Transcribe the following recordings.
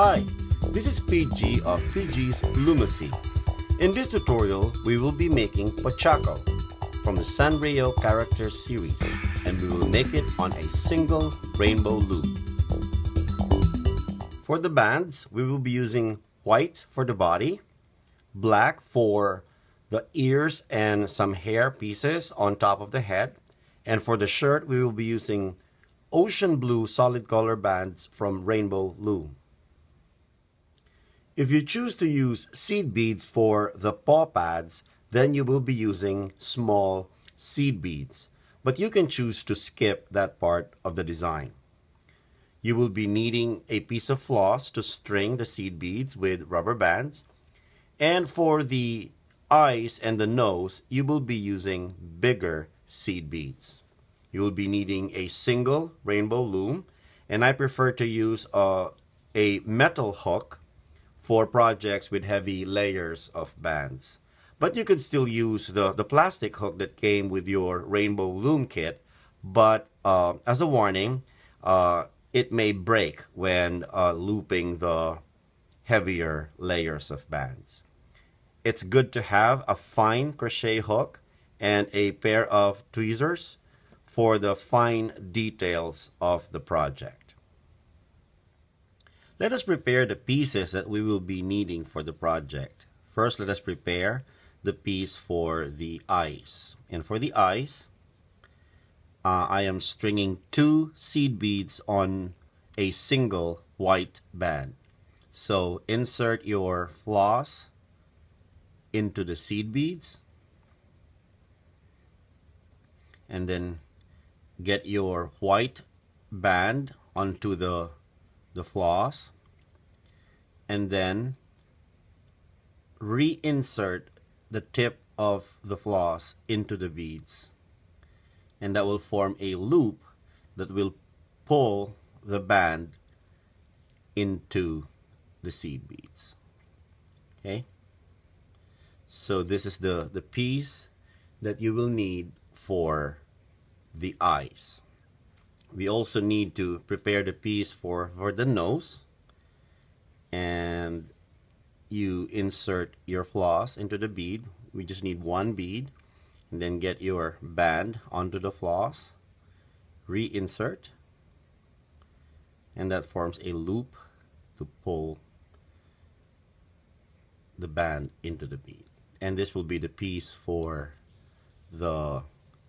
Hi, this is PG of PG's Lumacy. In this tutorial, we will be making POCHACCO from the Sanrio character series, and we will make it on a single Rainbow Loom. For the bands, we will be using white for the body, black for the ears and some hair pieces on top of the head, and for the shirt, we will be using ocean blue solid color bands from Rainbow Loom. If you choose to use seed beads for the paw pads, then you will be using small seed beads. But you can choose to skip that part of the design. You will be needing a piece of floss to string the seed beads with rubber bands. And for the eyes and the nose, you will be using bigger seed beads. You will be needing a single rainbow loom, and I prefer to use a metal hook for projects with heavy layers of bands. But you could still use the plastic hook that came with your Rainbow Loom kit, but as a warning, it may break when looping the heavier layers of bands. It's good to have a fine crochet hook and a pair of tweezers for the fine details of the project. Let us prepare the pieces that we will be needing for the project. First, let us prepare the piece for the eyes. And for the eyes, I am stringing 2 seed beads on a single white band. So insert your floss into the seed beads, and then get your white band onto the floss, and then reinsert the tip of the floss into the beads, and that will form a loop that will pull the band into the seed beads. Okay, so this is the piece that you will need for the eyes. We also need to prepare the piece for the nose, and you insert your floss into the bead. We just need 1 bead, and then get your band onto the floss, reinsert, and that forms a loop to pull the band into the bead. And this will be the piece for the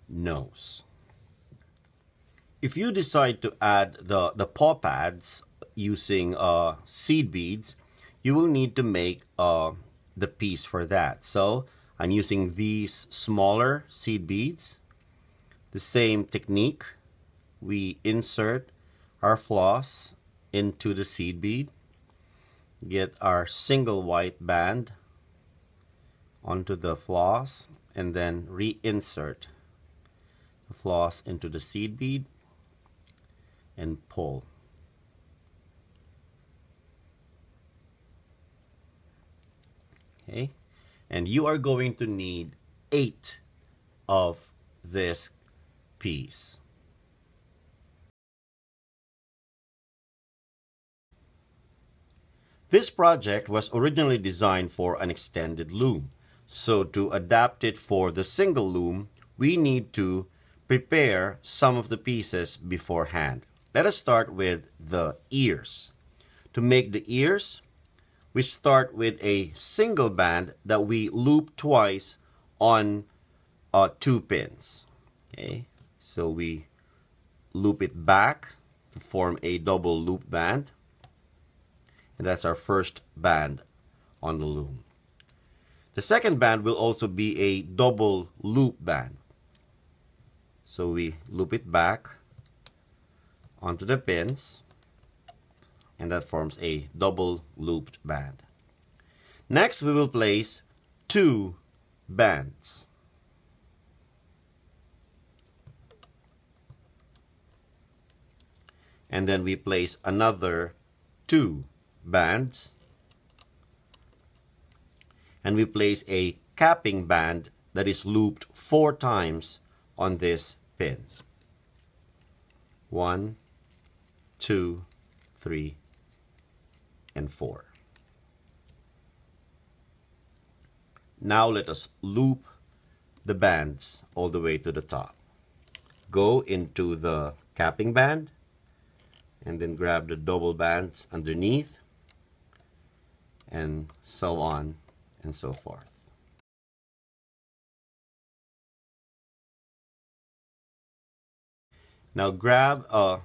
nose. If you decide to add the paw pads using seed beads, you will need to make the piece for that. So I'm using these smaller seed beads. The same technique. We insert our floss into the seed bead, get our single white band onto the floss, and then reinsert the floss into the seed bead and pull. Okay, and you are going to need 8 of this piece. This project was originally designed for an extended loom, so to adapt it for the single loom, we need to prepare some of the pieces beforehand. Let us start with the ears. To make the ears, we start with a single band that we loop twice on 2 pins. Okay, so we loop it back to form a double loop band, and that's our first band on the loom. The second band will also be a double loop band. So we loop it back onto the pins, and that forms a double looped band. Next, we will place 2 bands. And then we place another 2 bands. And we place a capping band that is looped 4 times on this pin. 1, 2, 3, and 4. Now let us loop the bands all the way to the top. Go into the capping band and then grab the double bands underneath, and so on and so forth. Now grab a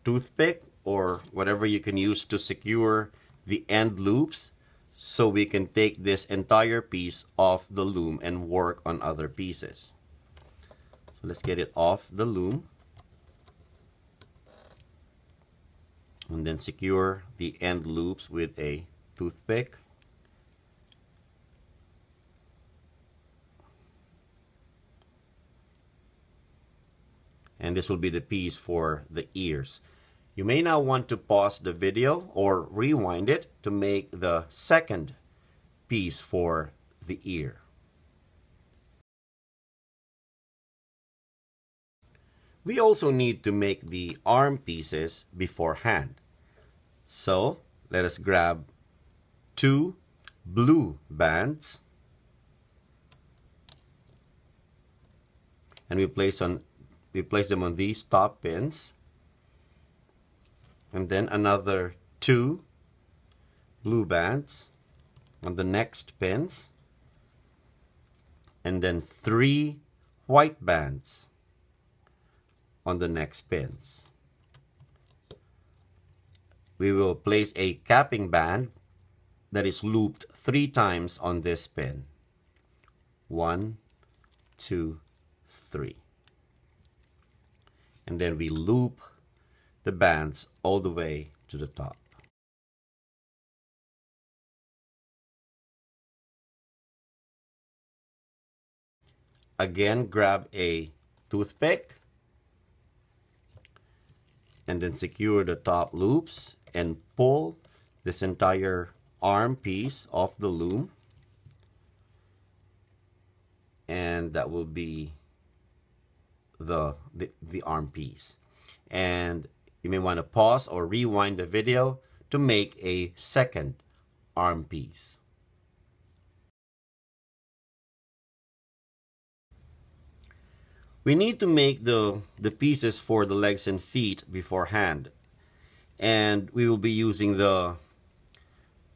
toothpick or whatever you can use to secure the end loops so we can take this entire piece off the loom and work on other pieces. So let's get it off the loom and then secure the end loops with a toothpick. And this will be the piece for the ears. You may now want to pause the video or rewind it to make the second piece for the ear. We also need to make the arm pieces beforehand. So let us grab 2 blue bands and we place them on these top pins, and then another 2 blue bands on the next pins, and then 3 white bands on the next pins. We will place a capping band that is looped 3 times on this pin. 1, 2, 3. And then we loop the bands all the way to the top. Again, grab a toothpick and then secure the top loops and pull this entire arm piece off the loom, and that will be the arm piece. And you may want to pause or rewind the video to make a second arm piece. We need to make the pieces for the legs and feet beforehand, and we will be using the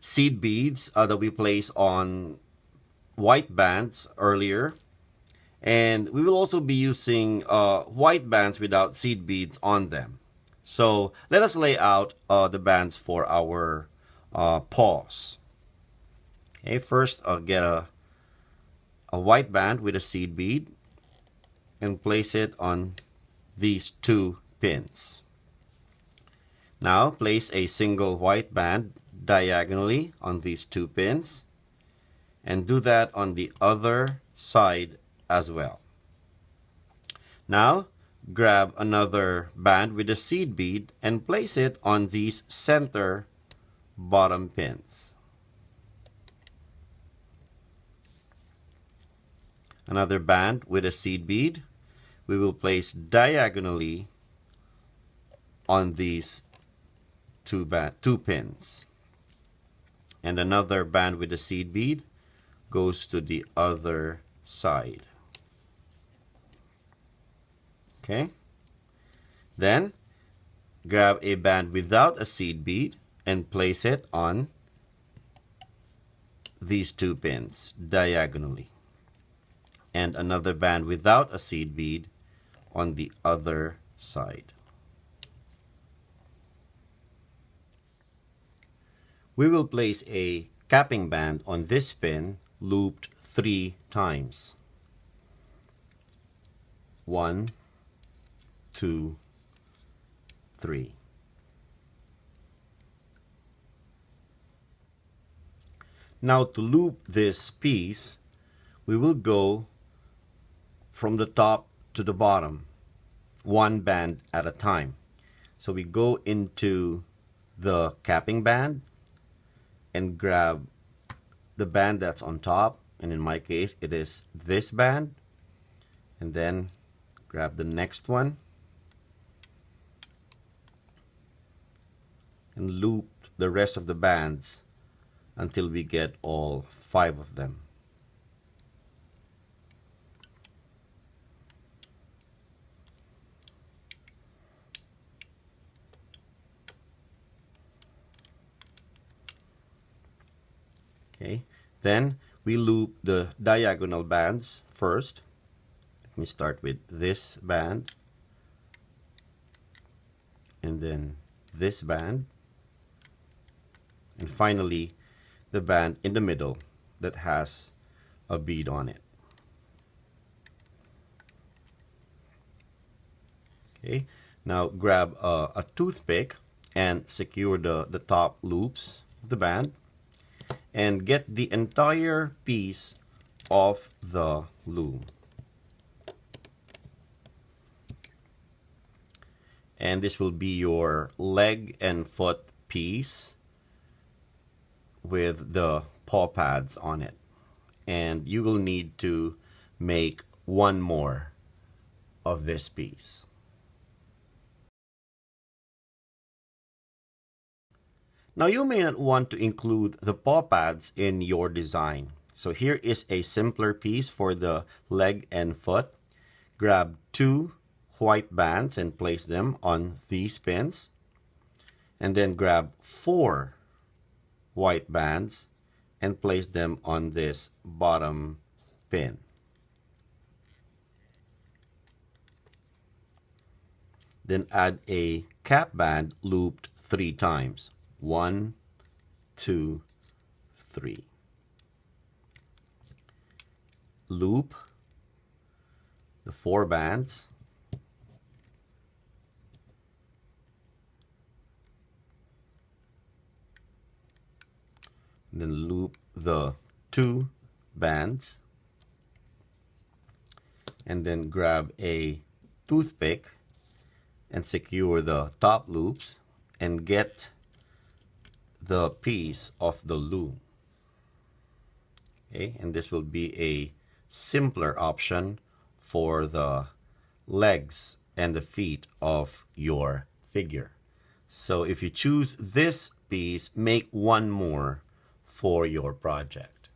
seed beads that we placed on white bands earlier, and we will also be using white bands without seed beads on them. So let us lay out the bands for our paws. Okay, first I'll get a white band with a seed bead and place it on these 2 pins. Now place a single white band diagonally on these 2 pins, and do that on the other side as well. Now grab another band with a seed bead and place it on these center bottom pins. Another band with a seed bead we will place diagonally on these 2 pins. And another band with a seed bead goes to the other side. Okay? Then grab a band without a seed bead and place it on these 2 pins diagonally. And another band without a seed bead on the other side. We will place a capping band on this pin looped 3 times. 1, 2, 3. Now to loop this piece, we will go from the top to the bottom, 1 band at a time. So we go into the capping band and grab the band that's on top, and in my case it is this band, and then grab the next one and loop the rest of the bands until we get all 5 of them. Okay, then we loop the diagonal bands first. Let me start with this band, and then this band, and finally the band in the middle that has a bead on it. Okay, now grab a toothpick and secure the top loops of the band, and get the entire piece of the loom. And this will be your leg and foot piece with the paw pads on it. And you will need to make one more of this piece. Now you may not want to include the paw pads in your design. So here is a simpler piece for the leg and foot. Grab 2 white bands and place them on these pins. And then grab 4 white bands and place them on this bottom pin. Then add a cap band looped 3 times. 1, 2, 3. Loop the 4 bands. Then loop the 2 bands. And then grab a toothpick and secure the top loops and get the piece of the loom. Okay, and this will be a simpler option for the legs and the feet of your figure. So if you choose this piece, make one more for your project.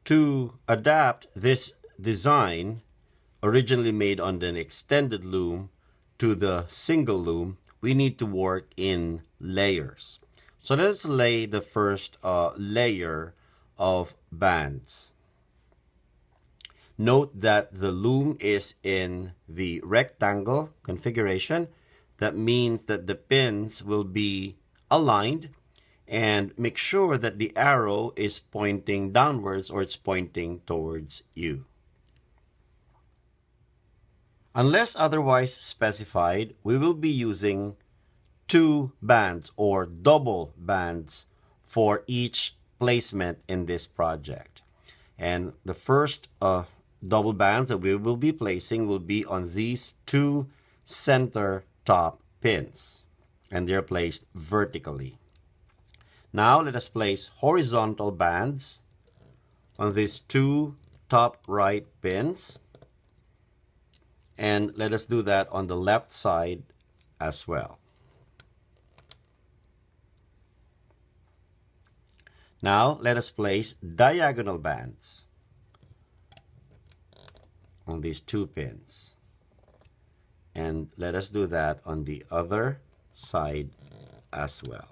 To adapt this design, originally made on an extended loom, to the single loom, we need to work in layers. So let's lay the first layer of bands. Note that the loom is in the rectangle configuration. That means that the pins will be aligned, and make sure that the arrow is pointing downwards or it's pointing towards you. Unless otherwise specified, we will be using 2 bands or double bands for each placement in this project. And the first double bands that we will be placing will be on these 2 center top pins, and they're placed vertically. Now let us place horizontal bands on these 2 top right pins. And let us do that on the left side as well. Now let us place diagonal bands on these 2 pins. And let us do that on the other side as well.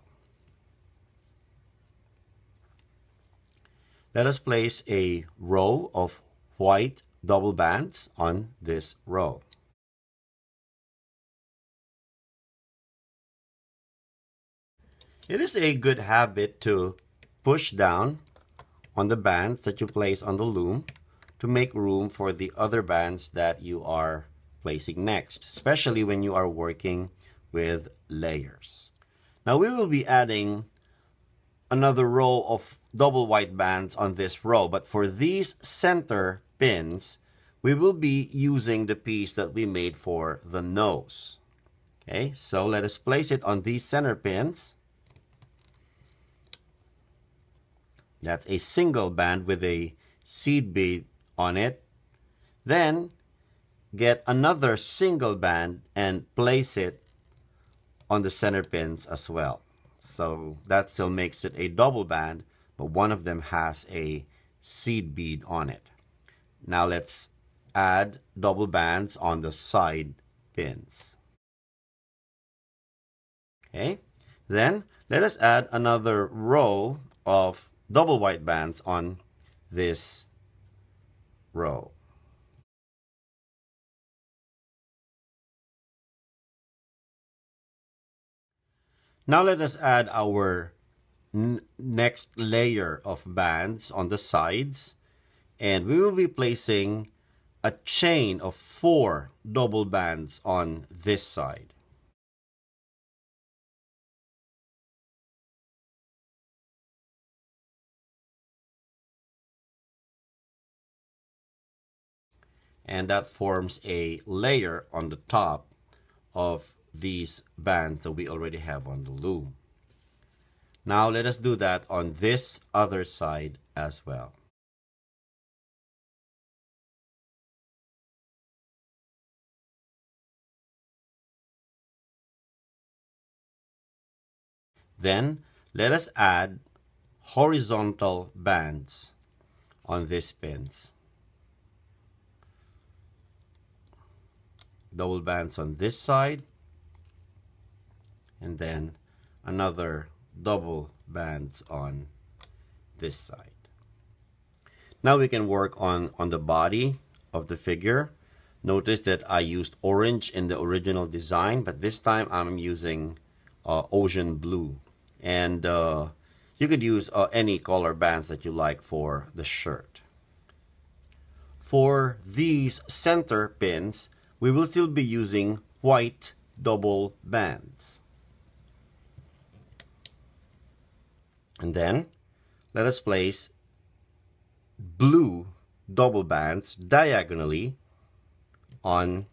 Let us place a row of white double bands on this row. It is a good habit to push down on the bands that you place on the loom to make room for the other bands that you are placing next, especially when you are working with layers. Now we will be adding another row of double white bands on this row, but for these center pins, we will be using the piece that we made for the nose. Okay, so let us place it on these center pins. That's a single band with a seed bead on it. Then get another single band and place it on the center pins as well. So that still makes it a double band, but one of them has a seed bead on it. Now let's add double bands on the side pins. Okay, then let us add another row of double white bands on this row. Now let us add our next layer of bands on the sides, and we will be placing a chain of 4 double bands on this side. And that forms a layer on the top of these bands that we already have on the loom. Now let us do that on this other side as well. Then let us add horizontal bands on these pins. Double bands on this side, and then another double bands on this side. Now we can work on the body of the figure. Notice that I used orange in the original design, but this time I'm using ocean blue. And you could use any color bands that you like for the shirt. For these center pins, we will still be using white double bands. And then let us place blue double bands diagonally on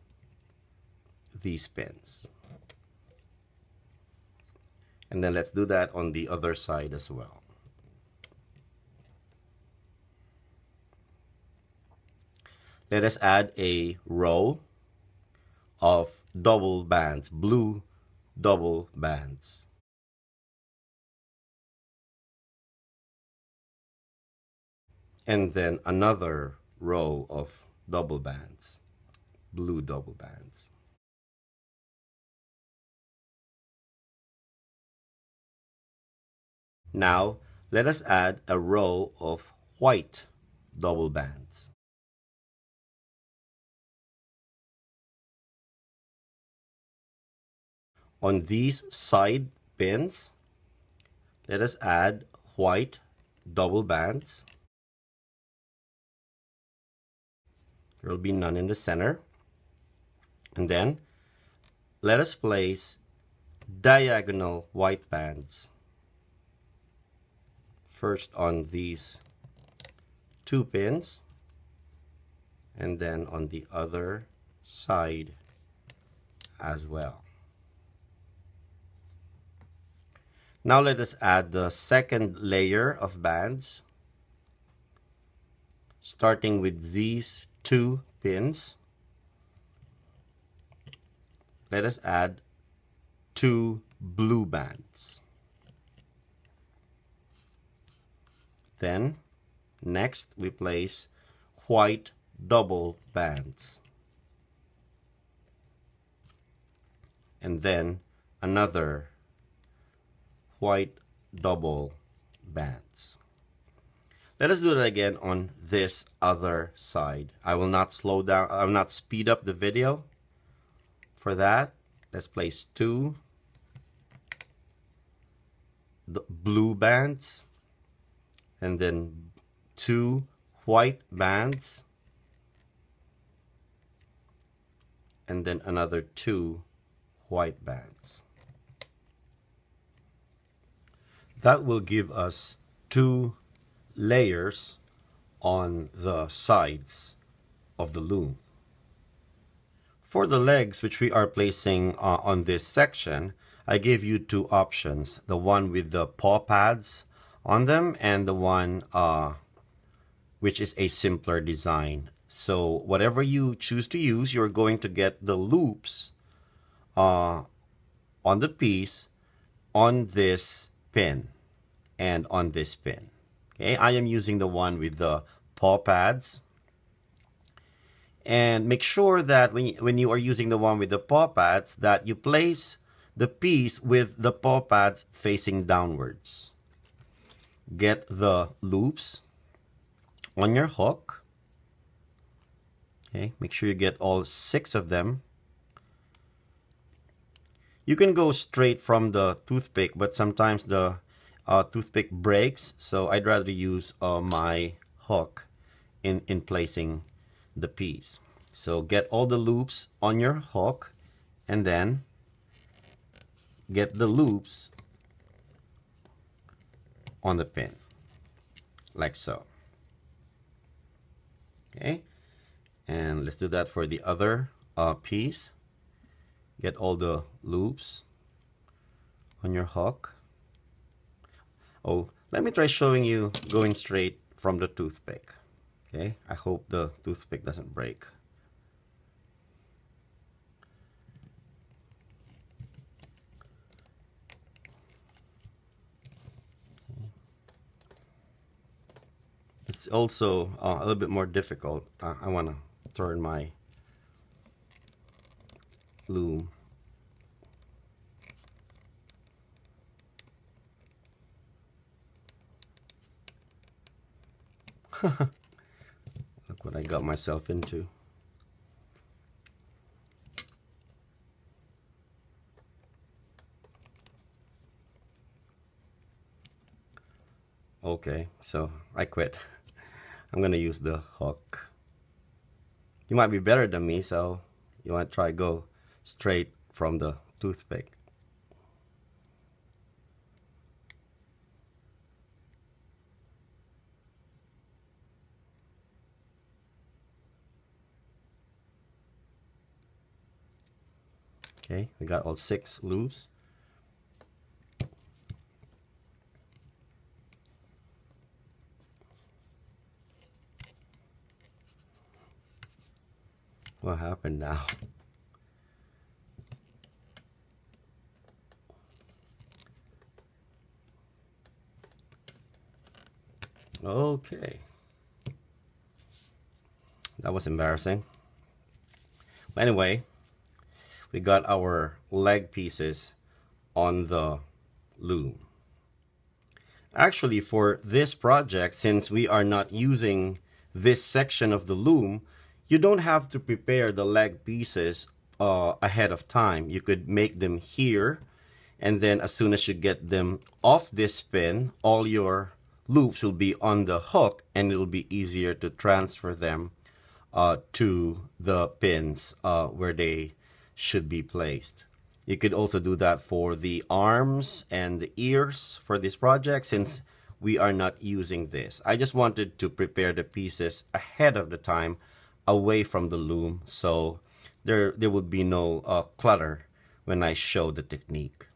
these pins. And then let's do that on the other side as well. Let us add a row of double bands, blue double bands. And then another row of double bands, blue double bands. Now let us add a row of white double bands. On these side pins, let us add white double bands. There will be none in the center. And then let us place diagonal white bands. First on these 2 pins, and then on the other side as well. Now let us add the second layer of bands, starting with these 2 pins. Let us add 2 blue bands. Then next we place white double bands, and then another white double bands. Let us do that again on this other side. I will not slow down, I will not speed up the video. For that, let's place 2 blue bands, and then 2 white bands, and then another 2 white bands. That will give us 2 layers on the sides of the loom. For the legs, which we are placing on this section, I gave you 2 options. The one with the paw pads on them, and the one which is a simpler design. So whatever you choose to use, you're going to get the loops on the piece on this pin and on this pin. Okay, I am using the one with the paw pads. And make sure that when you are using the one with the paw pads, that you place the piece with the paw pads facing downwards. Get the loops on your hook. Okay, make sure you get all 6 of them. You can go straight from the toothpick, but sometimes the toothpick breaks, so I'd rather use my hook in placing the piece. So get all the loops on your hook, and then get the loops on the pin, like so. Okay, and let's do that for the other piece. Get all the loops on your hook. Oh, let me try showing you going straight from the toothpick. Okay, I hope the toothpick doesn't break. It's also a little bit more difficult. I want to turn my loom. Look what I got myself into. Okay, so I quit. I'm gonna use the hook. You might be better than me, so you want to try go straight from the toothpick. Okay, we got all 6 loops. What happened now? Okay. That was embarrassing. But anyway, we got our leg pieces on the loom. Actually, for this project, since we are not using this section of the loom, you don't have to prepare the leg pieces ahead of time. You could make them here, and then as soon as you get them off this pin, all your loops will be on the hook, and it'll be easier to transfer them to the pins where they should be placed. You could also do that for the arms and the ears for this project, since we are not using this. I just wanted to prepare the pieces ahead of the time away from the loom, so there would be no clutter when I show the technique.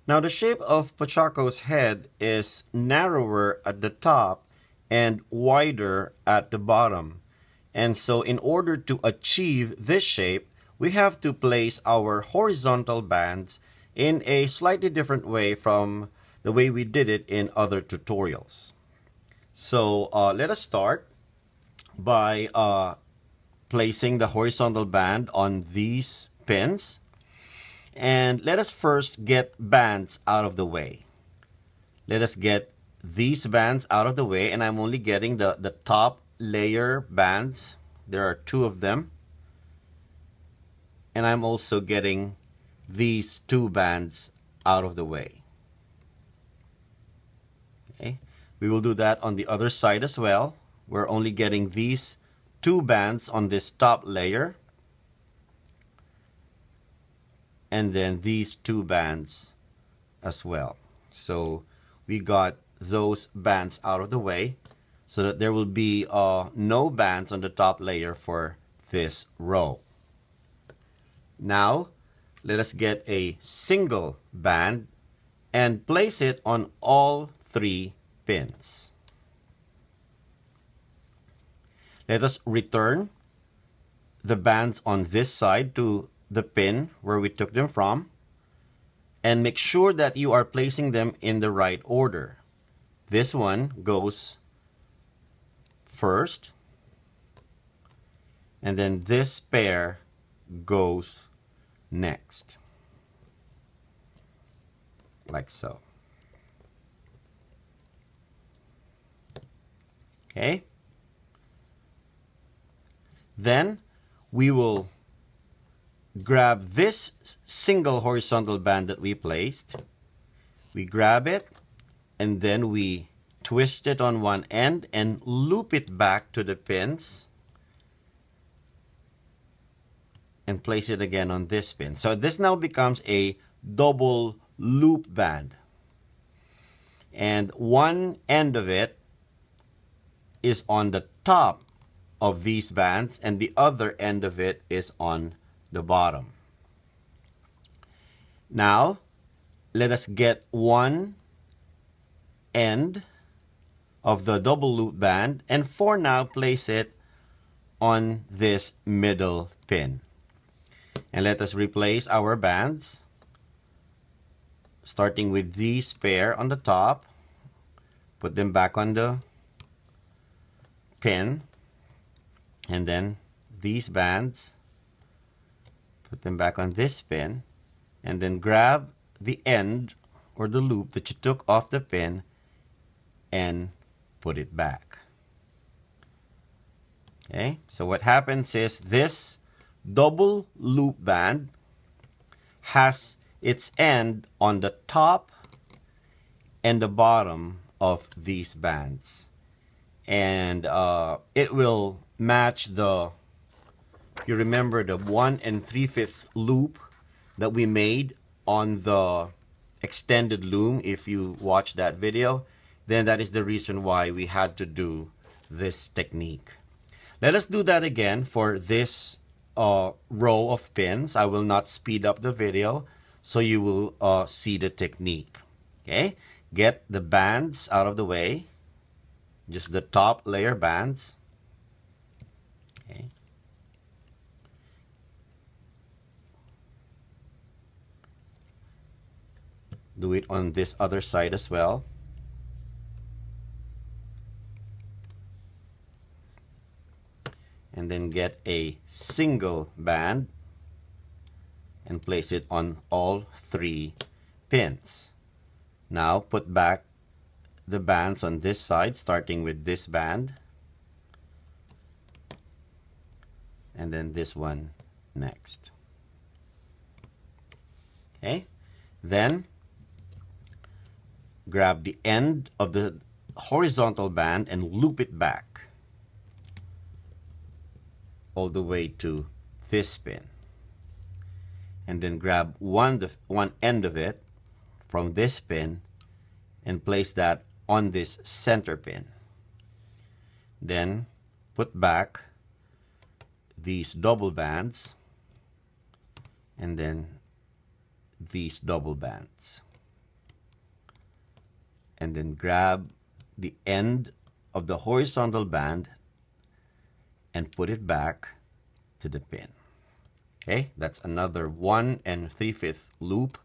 Now the shape of POCHACCO's head is narrower at the top and wider at the bottom. And so in order to achieve this shape, we have to place our horizontal bands in a slightly different way from the way we did it in other tutorials. So let us start by placing the horizontal band on these pins. And let us first get bands out of the way. Let us get these bands out of the way, and I'm only getting the top layer bands. There are 2 of them. And I'm also getting these 2 bands out of the way. Okay. We will do that on the other side as well. We're only getting these 2 bands on this top layer. And then these 2 bands as well. So we got those bands out of the way so that there will be no bands on the top layer for this row. Now let us get a single band and place it on all 3 pins. Let us return the bands on this side to the pin where we took them from, and make sure that you are placing them in the right order. This one goes first, and then this pair goes next, like so. Okay. Then we will grab this single horizontal band that we placed. We grab it, and then we twist it on one end and loop it back to the pins and place it again on this pin. So this now becomes a double loop band. And one end of it is on the top of these bands, and the other end of it is on the bottom. Now, let us get one end of the double loop band, and for now, place it on this middle pin. And let us replace our bands, starting with these pair on the top. Put them back on the pin, and then these bands, put them back on this pin, and then grab the end or the loop that you took off the pin and put it back. Okay, so what happens is this double loop band has its end on the top and the bottom of these bands, and it will match the, you remember the 1 3/5 loop that we made on the extended loom. If you watch that video, then that is the reason why we had to do this technique. Let us do that again for this row of pins. I will not speed up the video, so you will see the technique. Okay, get the bands out of the way, just the top layer bands. Okay. Do it on this other side as well. And then get a single band and place it on all 3 pins. Now put back the bands on this side, starting with this band, and then this one next. Okay, then grab the end of the horizontal band and loop it back all the way to this pin, and then grab one end of it from this pin and place that on this center pin. Then put back these double bands, and then these double bands, and then grab the end of the horizontal band and put it back to the pin. Okay, that's another 1 3/5 loop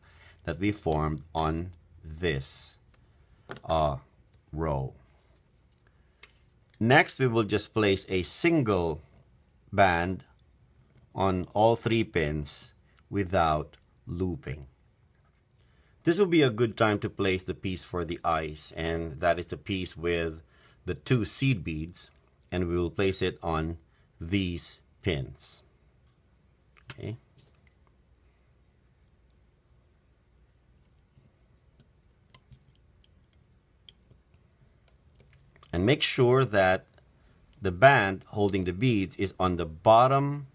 that we formed on this row. Next, we will just place a single band on all 3 pins without looping. This will be a good time to place the piece for the eyes, and that is the piece with the 2 seed beads, and we will place it on these pins. Okay. And make sure that the band holding the beads is on the bottom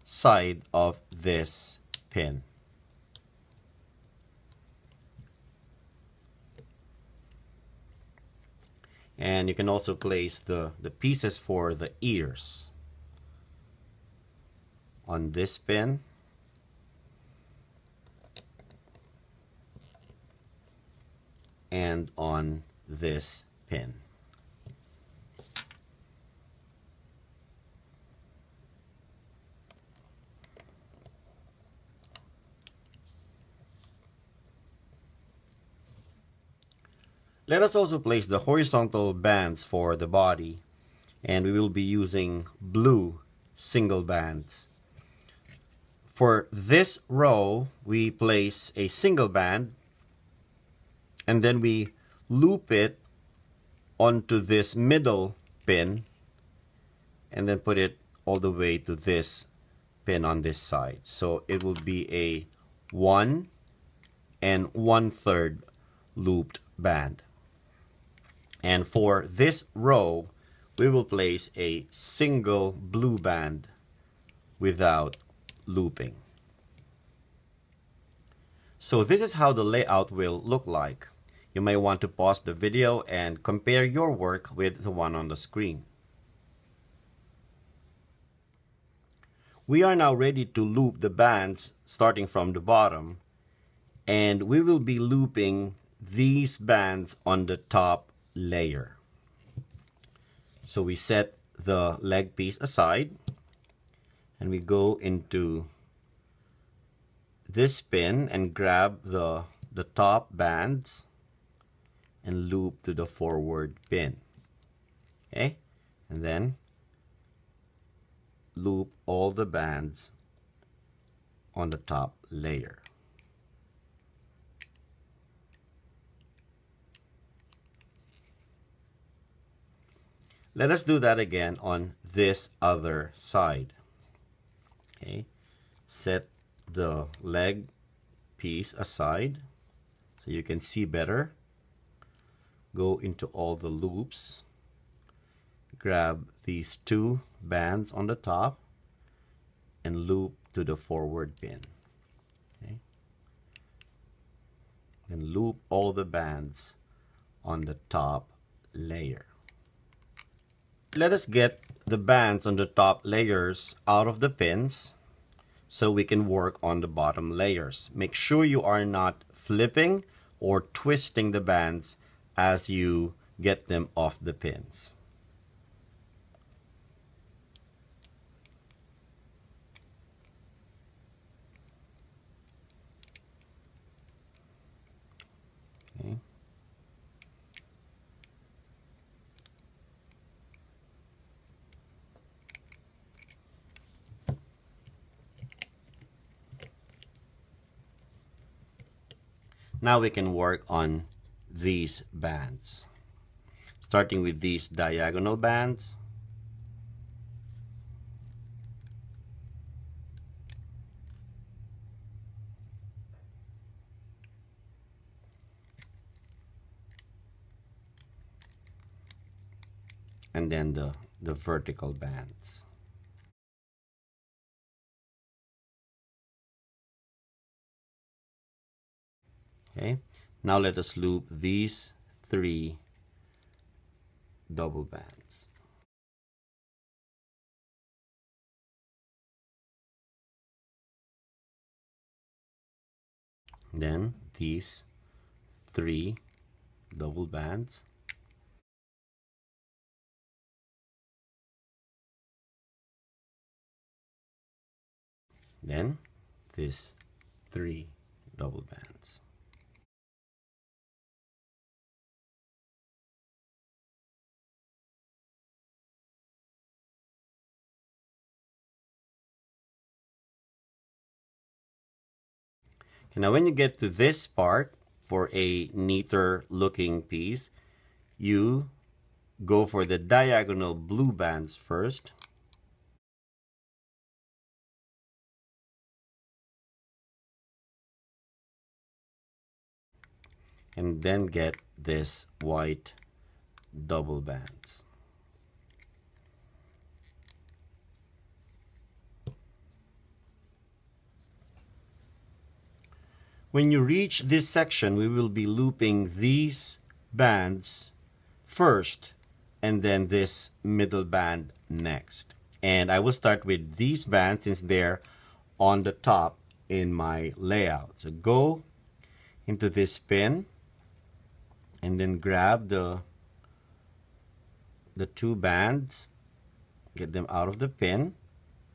side of this pin. And you can also place the pieces for the ears on this pin and on this pin. Let us also place the horizontal bands for the body, and we will be using blue single bands. For this row, we place a single band, and then we loop it onto this middle pin, and then put it all the way to this pin on this side. So it will be a 1 1/3 looped band. And for this row, we will place a single blue band without looping. So this is how the layout will look like. You may want to pause the video and compare your work with the one on the screen. We are now ready to loop the bands starting from the bottom, and we will be looping these bands on the top layer. So we set the leg piece aside, and we go into this pin and grab the top bands and loop to the forward pin. Okay, and then loop all the bands on the top layer. Let us do that again on this other side. Okay, set the leg piece aside so you can see better. Go into all the loops, grab these two bands on the top and loop to the forward pin. Okay, and loop all the bands on the top layer. Let us get the bands on the top layers out of the pins so we can work on the bottom layers. Make sure you are not flipping or twisting the bands as you get them off the pins. Okay. Now we can work on these bands, starting with these diagonal bands. And then the vertical bands. Okay, now let us loop these 3 double bands. Then these 3 double bands. Then these 3 double bands. Now when you get to this part, for a neater looking piece, you go for the diagonal blue bands first. And then get this white double bands. When you reach this section, we will be looping these bands first and then this middle band next. And I will start with these bands since they're on the top in my layout. So go into this pin and then grab the two bands, get them out of the pin,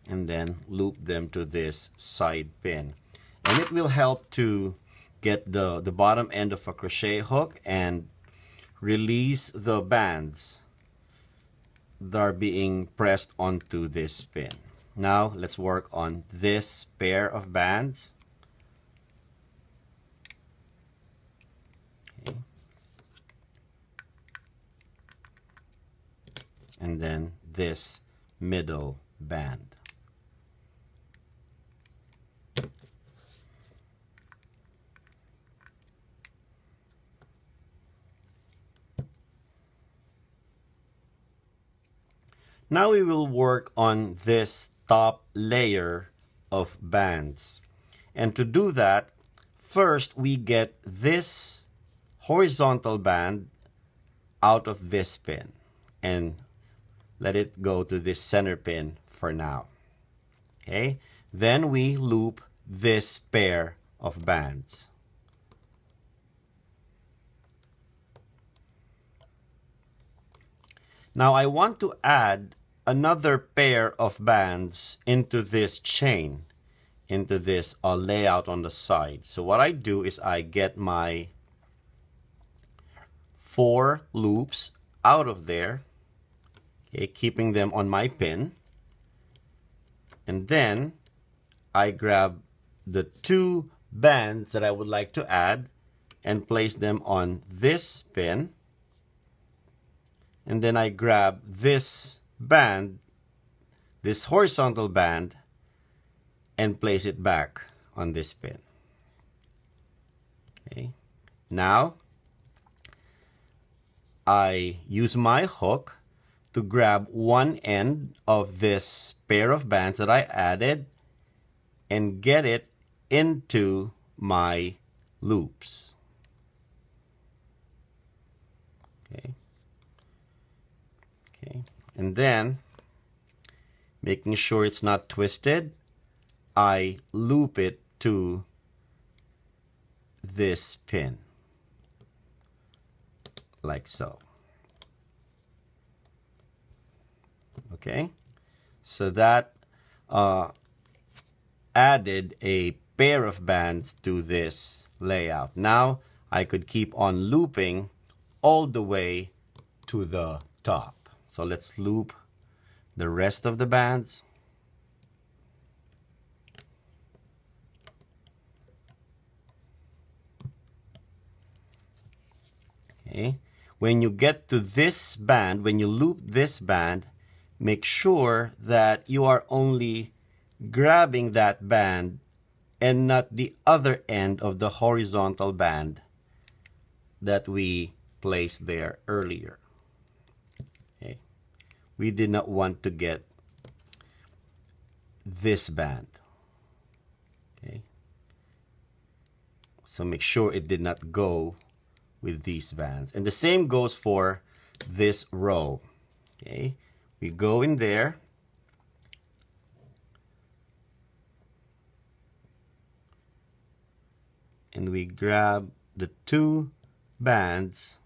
and then loop them to this side pin. And it will help to get the bottom end of a crochet hook and release the bands that are being pressed onto this pin. Now let's work on this pair of bands. Okay. And then this middle band. Now we will work on this top layer of bands. And to do that, first we get this horizontal band out of this pin and let it go to this center pin for now. Okay? Then we loop this pair of bands. Now I want to add another pair of bands into this chain, into this layout on the side. So what I do is I get my 4 loops out of there, okay, keeping them on my pin. And then I grab the 2 bands that I would like to add and place them on this pin. And then I grab this band, this horizontal band, and place it back on this pin. Okay. Now I use my hook to grab one end of this pair of bands that I added and get it into my loops. Okay. Okay. And then, making sure it's not twisted, I loop it to this pin, like so. Okay, so that added a pair of bands to this layout. Now I could keep on looping all the way to the top. So let's loop the rest of the bands. Okay. When you get to this band, when you loop this band, make sure that you are only grabbing that band and not the other end of the horizontal band that we placed there earlier. Okay. We did not want to get this band. Okay. So make sure it did not go with these bands. And the same goes for this row. Okay. We go in there. And we grab the 2 bands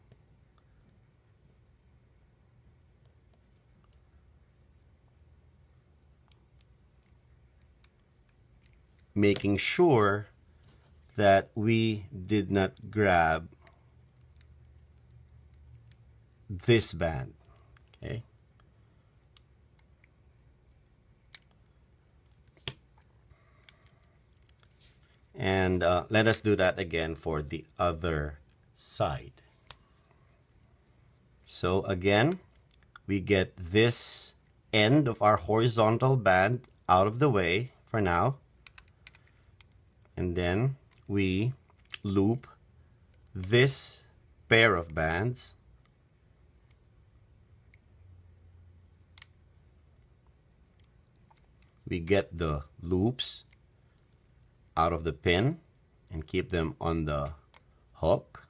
making sure that we did not grab this band. Okay. And let us do that again for the other side. So again, we get this end of our horizontal band out of the way for now. And then we loop this pair of bands. We get the loops out of the pin and keep them on the hook.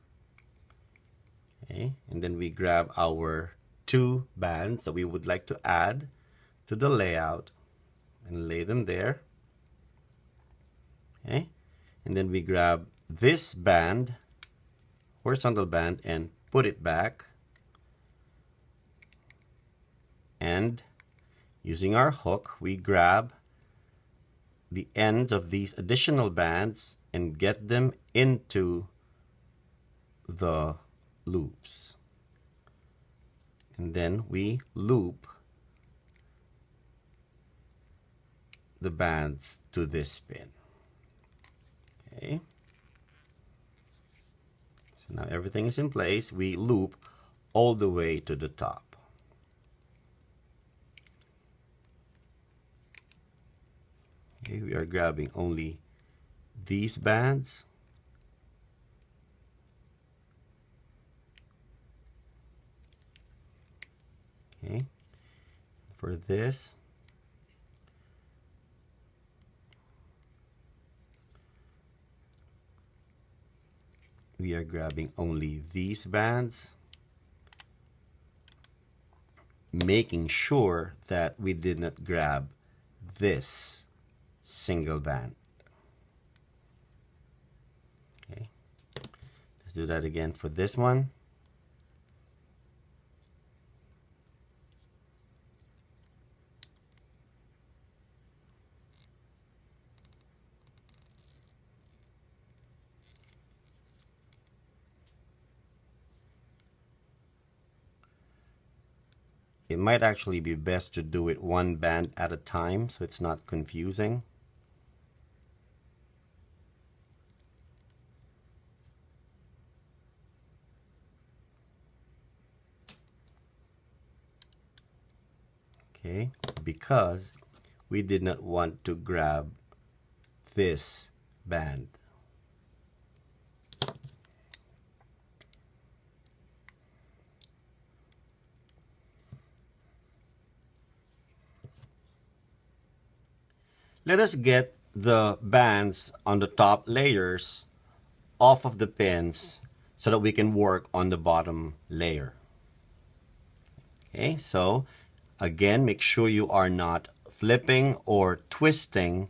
Okay, and then we grab our 2 bands that we would like to add to the layout and lay them there. Okay, and then we grab this band, horizontal band, and put it back, and using our hook, we grab the ends of these additional bands and get them into the loops. And then we loop the bands to this pin. Okay. So now everything is in place. We loop all the way to the top. Okay, we are grabbing only these bands. Okay. For this, we are grabbing only these bands, making sure that we did not grab this single band. Okay, let's do that again for this one. It might actually be best to do it one band at a time so it's not confusing. Okay, because we did not want to grab this band. Let us get the bands on the top layers off of the pins so that we can work on the bottom layer. Okay, so again, make sure you are not flipping or twisting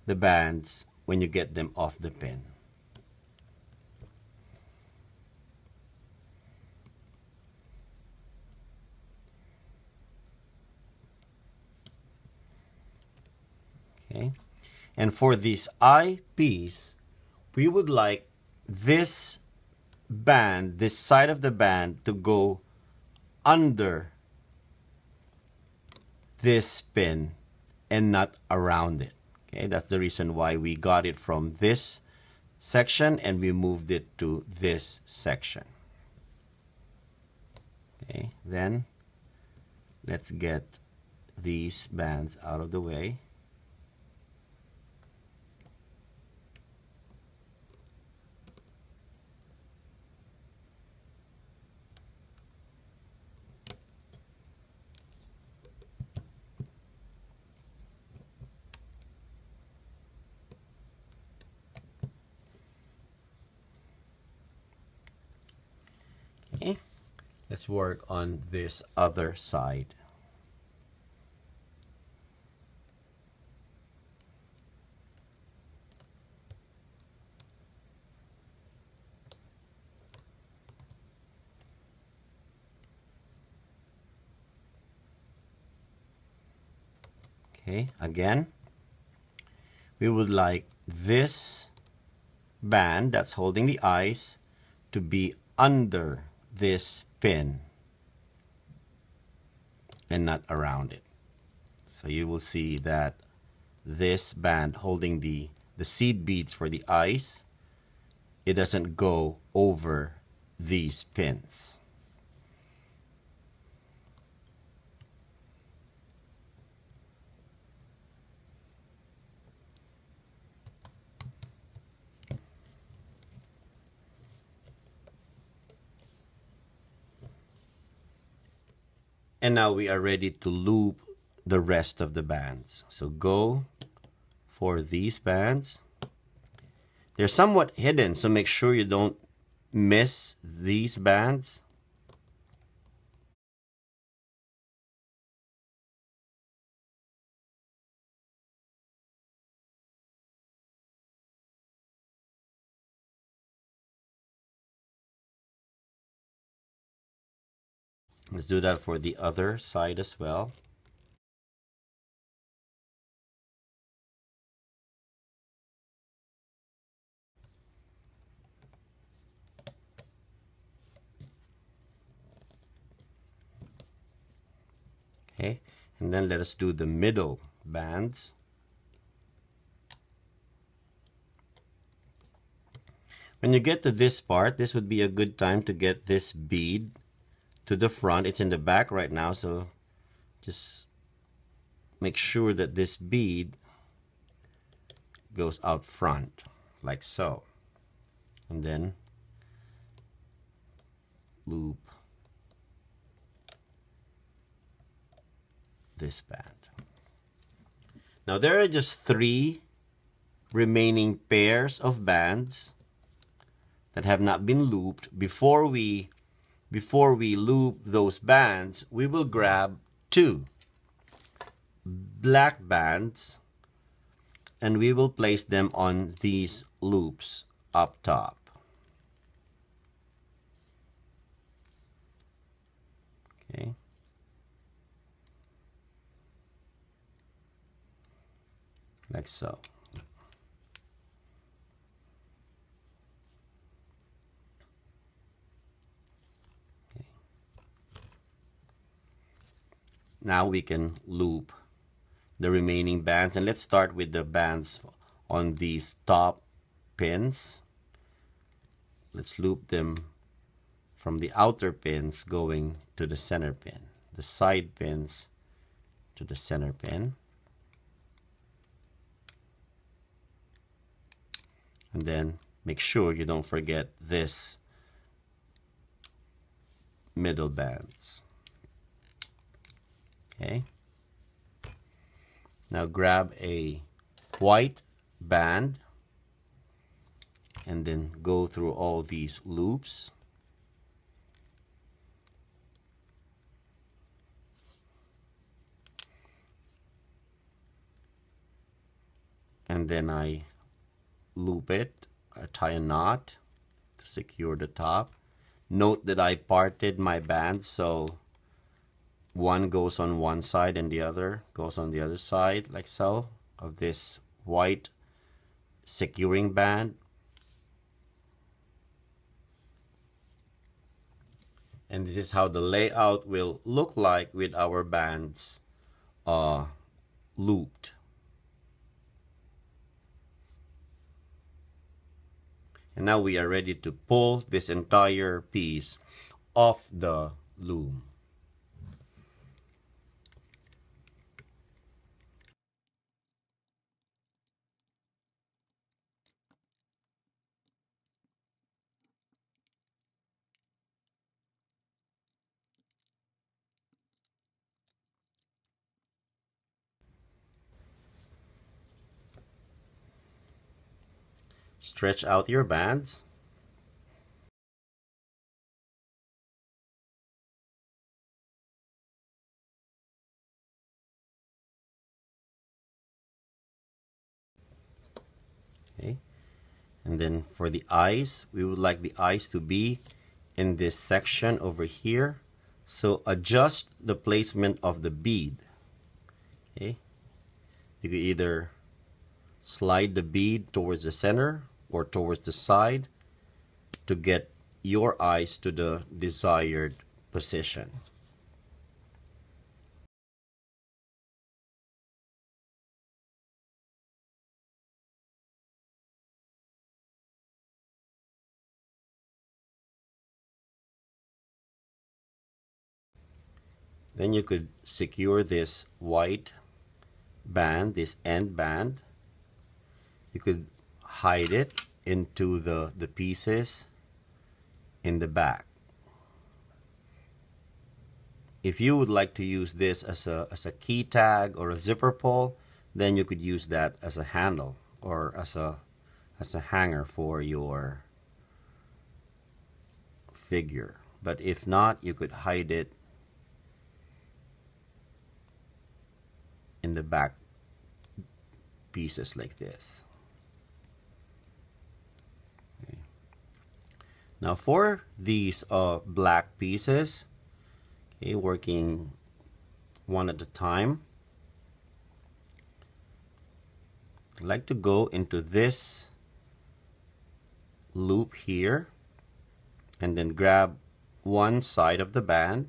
the bands when you get them off the pin. Okay, and for this eye piece, we would like this band, this side of the band, to go under this pin and not around it. Okay, that's the reason why we got it from this section and we moved it to this section. Okay, then let's get these bands out of the way. Okay, let's work on this other side. Okay, again, we would like this band that's holding the eyes to be under this pin and not around it. So you will see that this band holding the seed beads for the eyes, it doesn't go over these pins. And now we are ready to loop the rest of the bands. So go for these bands. They're somewhat hidden, so make sure you don't miss these bands. Let's do that for the other side as well. Okay, and then let us do the middle bands. When you get to this part, this would be a good time to get this bead to the front. It's in the back right now, so just make sure that this bead goes out front, like so. And then loop this band. Now there are just 3 remaining pairs of bands that have not been looped. Before we loop those bands, we will grab 2 black bands and we will place them on these loops up top. Okay. Like so. Okay. Now we can loop the remaining bands, and let's start with the bands on these top pins. Let's loop them from the outer pins going to the center pin, the side pins to the center pin. And then make sure you don't forget this middle bands. Okay. Now grab a white band and then go through all these loops. And then I loop it, I tie a knot to secure the top. Note that I parted my band, so one goes on one side and the other goes on the other side, like so, of this white securing band. And this is how the layout will look like with our bands looped. And now we are ready to pull this entire piece off the loom. Stretch out your bands. Okay. And then for the eyes, we would like the eyes to be in this section over here. So adjust the placement of the bead. Okay. You can either slide the bead towards the center or towards the side to get your eyes to the desired position. Then you could secure this white band, this end band. You could hide it into the pieces in the back. If you would like to use this as a key tag or a zipper pull, then you could use that as a handle or as a hanger for your figure. But if not, you could hide it in the back pieces like this. Now for these black pieces, Okay, working one at a time. I'd like to go into this loop here and then grab one side of the band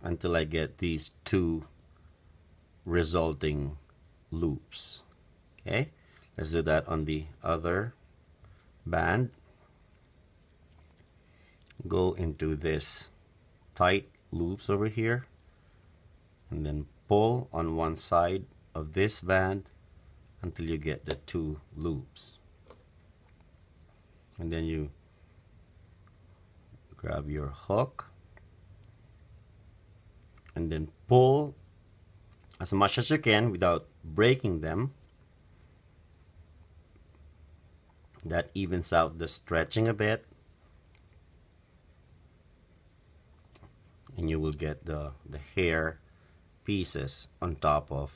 until I get these two resulting loops. Okay, let's do that on the other band. Go into this tight loops over here and then pull on one side of this band until you get the two loops, and then you grab your hook and then pull as much as you can without breaking them. That evens out the stretching a bit, and you will get the hair pieces on top of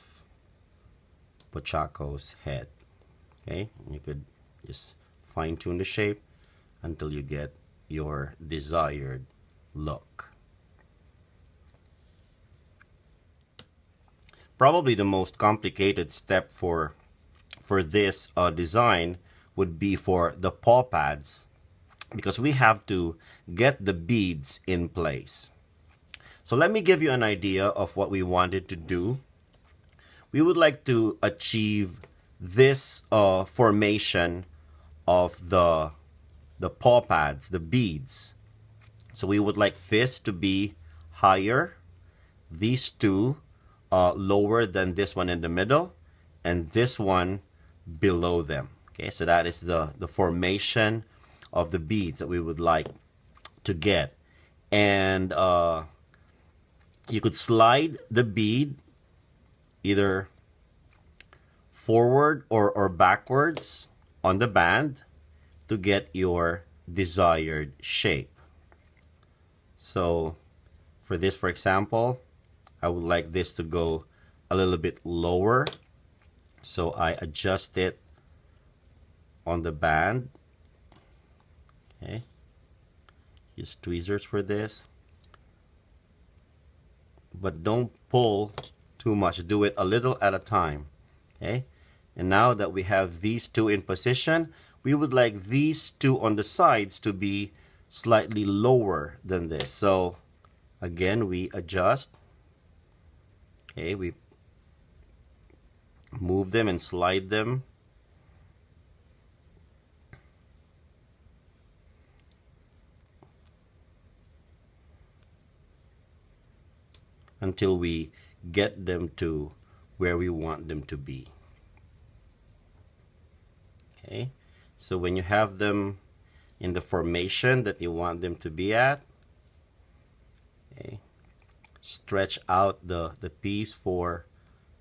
POCHACCO's head. Okay, and you could just fine-tune the shape until you get your desired look. Probably the most complicated step for this design would be for the paw pads, because we have to get the beads in place. So let me give you an idea of what we wanted to do. We would like to achieve this formation of the paw pads, the beads. So we would like this to be higher, these two lower than this one in the middle, and this one below them. Okay, so that is the formation of the beads that we would like to get. And you could slide the bead either forward or backwards on the band to get your desired shape. So for this, for example, I would like this to go a little bit lower, so I adjust it on the band. Okay, use tweezers for this, but don't pull too much, do it a little at a time. Okay, and now that we have these two in position, we would like these two on the sides to be slightly lower than this. So again, we adjust. Okay, we move them and slide them until we get them to where we want them to be. Okay, so when you have them in the formation that you want them to be at, okay, stretch out the piece for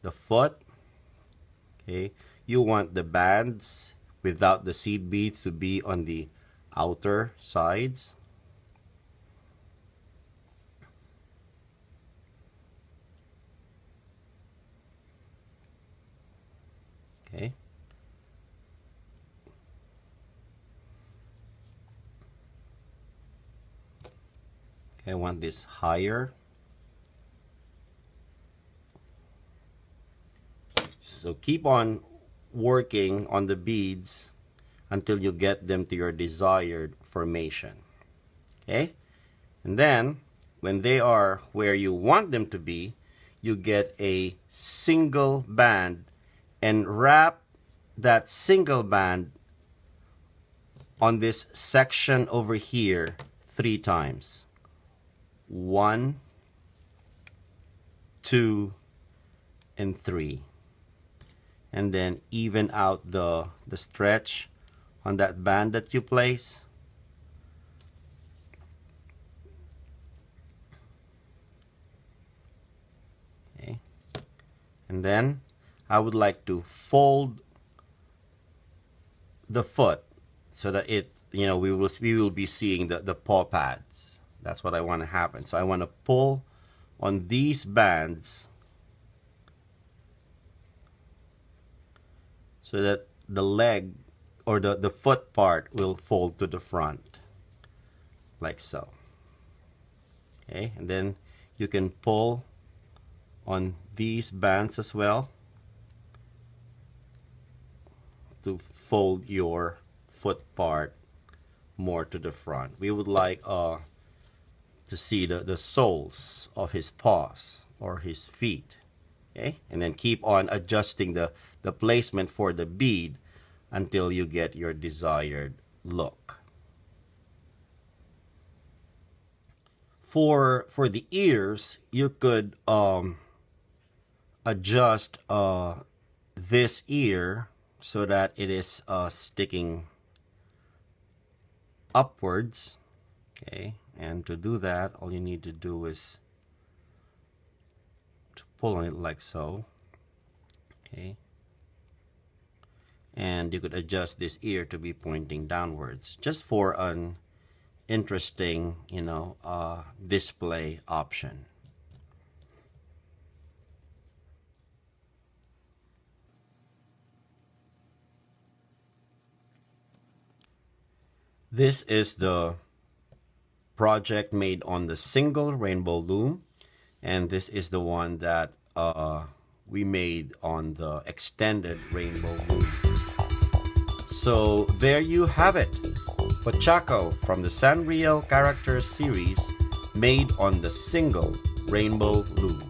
the foot. Okay, you want the bands without the seed beads to be on the outer sides. Okay. Okay, I want this higher. So keep on working on the beads until you get them to your desired formation. Okay? And then when they are where you want them to be, you get a single band and wrap that single band on this section over here 3 times. 1, 2, and 3. And then even out the stretch on that band that you place. Okay. And then I would like to fold the foot so that it, we will be seeing the paw pads. That's what I want to happen. So I want to pull on these bands so that the leg or the foot part will fold to the front, like so. Okay, and then you can pull on these bands as well to fold your foot part more to the front. We would like to see the soles of his paws or his feet. Okay, and then keep on adjusting the placement for the bead until you get your desired look. For the ears, you could adjust this ear so that it is sticking upwards. Okay, and to do that, all you need to do is to pull on it like so. Okay, and you could adjust this ear to be pointing downwards, just for an interesting, you know, display option. This is the project made on the single Rainbow Loom, and this is the one that we made on the extended Rainbow Loom. So there you have it, POCHACCO from the Sanrio character series made on the single Rainbow Loom.